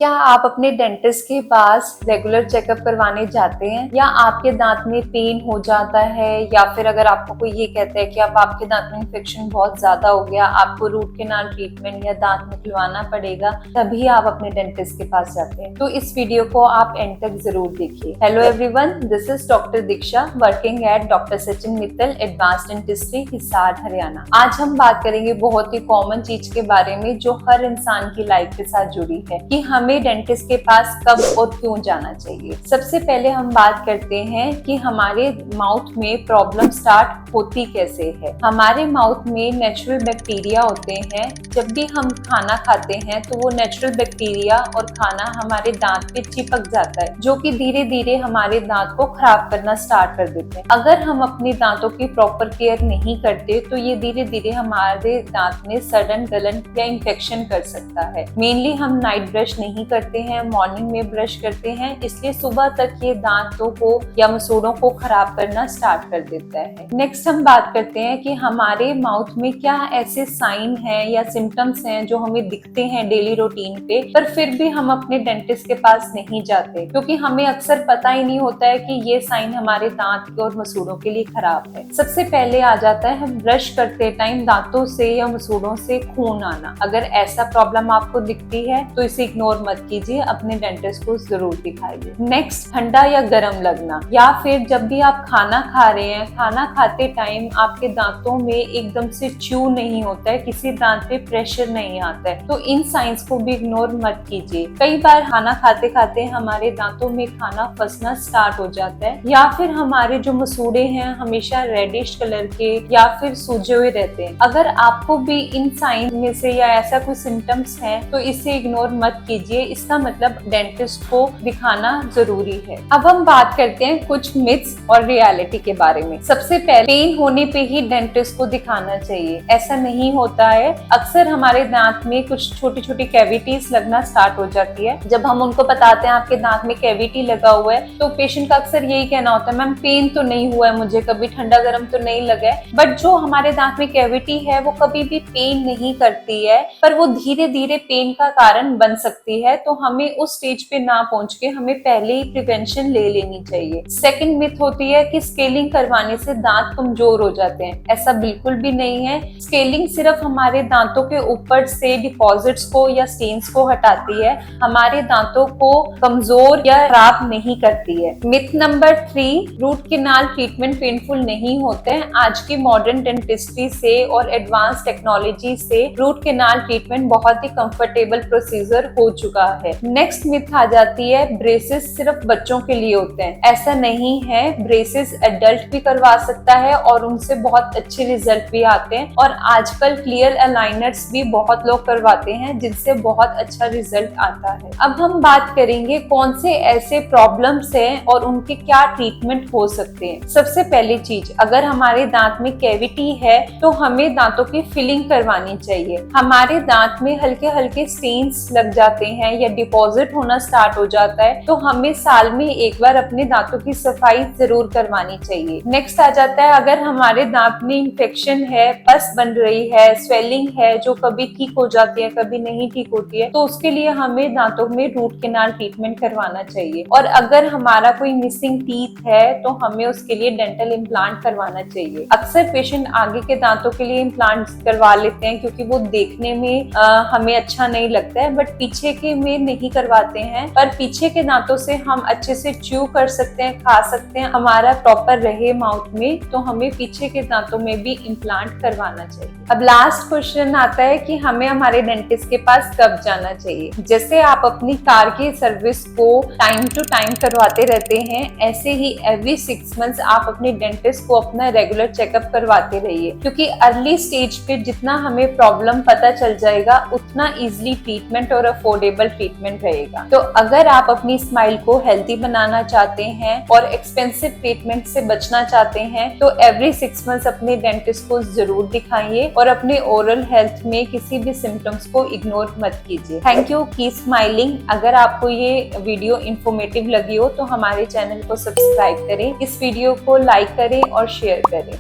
क्या आप अपने डेंटिस्ट के पास रेगुलर चेकअप करवाने जाते हैं या आपके दांत में पेन हो जाता है या फिर अगर आपको कोई ये कहता है कि अब आपके दांत में इन्फेक्शन बहुत ज्यादा हो गया, आपको रूट कैनाल ट्रीटमेंट या दांत निकलवाना पड़ेगा, तभी आप अपने डेंटिस्ट के पास जाते हैं। तो इस वीडियो को आप एंड तक जरूर देखिए। Hello everyone, this is doctor Diksha working at doctor Sachin Mittal advanced dentistry, Hisar, Haryana. आज हम बात करेंगे बहुत ही कॉमन चीज के बारे में जो हर इंसान की लाइफ के साथ जुड़ी है कि हमें डेंटिस्ट के पास कब और क्यों जाना चाहिए। सबसे पहले हम बात करते हैं कि हमारे माउथ में प्रॉब्लम स्टार्ट होती कैसे है। हमारे माउथ में नेचुरल बैक्टीरिया होते हैं। जब भी हम खाना खाते हैं तो वो नेचुरल बैक्टीरिया और खाना हमारे दांत पे चिपक जाता है, जो कि धीरे धीरे हमारे दांत को खराब करना स्टार्ट कर देते हैं। अगर हम अपने दांतों की प्रॉपर केयर नहीं करते तो ये धीरे धीरे हमारे दांत में सडन गलन या इन्फेक्शन कर सकता है। मेनली हम नाइट ब्रश नहीं करते हैं, मॉर्निंग में ब्रश करते हैं, इसलिए सुबह तक ये दांतों को या मसूड़ों को खराब करना स्टार्ट कर देता है। नेक्स्ट हम बात करते हैं कि हमारे माउथ में क्या ऐसे साइन हैं या सिम्टम्स हैं जो हमें दिखते हैं डेली रूटीन पे, पर फिर भी हम अपने डेंटिस्ट के पास नहीं जाते क्योंकि हमें अक्सर पता ही नहीं होता है कि ये साइन हमारे दांत के और मसूड़ों के लिए खराब है। सबसे पहले आ जाता है हम ब्रश करते टाइम दांतों से या मसूड़ों से खून आना। अगर ऐसा प्रॉब्लम आपको दिखती है तो इसे इग्नोर मत कीजिए, अपने डेंटिस्ट को जरूर दिखाइए। नेक्स्ट, ठंडा या गर्म लगना, या फिर जब भी आप खाना खा रहे हैं, खाना खाते टाइम आपके दांतों में एकदम से च्यू नहीं होता है, किसी दांत पे प्रेशर नहीं आता है, तो इन साइंस को भी इग्नोर मत कीजिए। कई बार खाना खाते खाते हमारे दांतों में खाना फंसना स्टार्ट हो जाता है, या फिर हमारे जो मसूड़े हैं हमेशा रेडिश कलर के या फिर सूजे हुए रहते हैं। अगर आपको भी इन साइन में से या ऐसा कोई सिम्टम्स है तो इसे इग्नोर मत कीजिए, इसका मतलब डेंटिस्ट को दिखाना जरूरी है। अब हम बात करते हैं कुछ मिथ्स और रियलिटी के बारे में। सबसे पहले, पेन होने पे ही डेंटिस्ट को दिखाना चाहिए। ऐसा नहीं होता है। अक्सर हमारे दांत में कुछ छोटी छोटी कैविटीज लगना स्टार्ट हो जाती है। जब हम उनको बताते हैं आपके दांत में कैविटी लगा हुआ है तो पेशेंट का अक्सर यही कहना होता है, मैम पेन तो नहीं हुआ है, मुझे कभी ठंडा गर्म तो नहीं लगा है। बट जो हमारे दांत में कैविटी है वो कभी भी पेन नहीं करती है, पर वो धीरे धीरे पेन का कारण बन सकती है। तो हमें उस स्टेज पे ना पहुंच के हमें पहले ही प्रिवेंशन ले लेनी चाहिए। सेकंड मिथ होती है कि स्केलिंग करवाने से दांत कमजोर हो जाते हैं। ऐसा बिल्कुल भी नहीं है। स्केलिंग सिर्फ हमारे दांतों के ऊपर से डिपॉजिट्स को या स्टेन्स को हटाती है, हमारे दांतों को कमजोर या खराब नहीं करती है। Myth number 3, root canal treatment painful नहीं होते हैं। आज की मॉडर्न डेंटिस्ट्री से और एडवांस टेक्नोलॉजी से रूट कैनाल ट्रीटमेंट बहुत ही कंफर्टेबल प्रोसीजर हो चुका है। नेक्स्ट मिथ आ जाती है, ब्रेसेस सिर्फ बच्चों के लिए होते हैं। ऐसा नहीं है, ब्रेसेस एडल्ट भी करवा सकता है और उनसे बहुत अच्छे रिजल्ट भी आते हैं। और आजकल क्लियर अलाइनर्स भी बहुत लोग करवाते हैं जिनसे बहुत अच्छा रिजल्ट आता है। अब हम बात करेंगे कौन से ऐसे प्रॉब्लम्स हैं और उनके क्या ट्रीटमेंट हो सकते हैं। सबसे पहली चीज, अगर हमारे दांत में कैविटी है तो हमें दांतों की फिलिंग करवानी चाहिए। हमारे दांत में हल्के हल्के स्टेन्स लग जाते हैं या डिपॉजिट होना स्टार्ट हो जाता है तो हमें साल में एक बार अपने दांतों की सफाई जरूर करवानी चाहिए। नेक्स्ट आ जाता है, अगर हमारे दांत में इन्फेक्शन है, पस बन रही है, स्वेलिंग है जो कभी ठीक हो जाती है कभी नहीं ठीक होती है, तो उसके लिए हमें दांतों में रूट कैनाल ट्रीटमेंट करवाना चाहिए। और अगर हमारा कोई मिसिंग टीथ है तो हमें उसके लिए डेंटल इम्प्लांट करवाना चाहिए। अक्सर पेशेंट आगे के दांतों के लिए इम्प्लांट करवा लेते हैं क्योंकि वो देखने में हमें अच्छा नहीं लगता है, बट पीछे के में नहीं करवाते हैं। पर पीछे के दांतों से हम अच्छे से च्यू कर सकते हैं, खा सकते हैं, हमारा प्रॉपर रहे माउथ में, तो हमें पीछे के दांतों में भी इम्प्लांट करवाना चाहिए। अब लास्ट क्वेश्चन आता है कि हमें हमारे डेंटिस्ट के पास कब जाना चाहिए। जैसे आप अपनी कार की सर्विस को टाइम टू टाइम करवाते रहते हैं, ऐसे ही एवरी 6 मंथ्स आप अपने डेंटिस्ट को अपना रेगुलर चेकअप करवाते रहिए, क्योंकि अर्ली स्टेज पे जितना हमें प्रॉब्लम पता चल जाएगा उतना इजिली ट्रीटमेंट और अफोर्डेबल ट्रीटमेंट रहेगा। तो अगर आप अपनी स्माइल को हेल्दी बनाना चाहते हैं और एक्सपेंसिव ट्रीटमेंट से बचना चाहते हैं तो एवरी 6 मंथ्स अपने डेंटिस्ट को जरूर दिखाइए और अपने ओरल हेल्थ में किसी भी सिम्टम्स को इग्नोर मत कीजिए। Thank you, keep smiling. अगर आपको ये वीडियो इंफॉर्मेटिव लगी हो तो हमारे चैनल को सब्सक्राइब करें, इस वीडियो को लाइक करें और शेयर करें।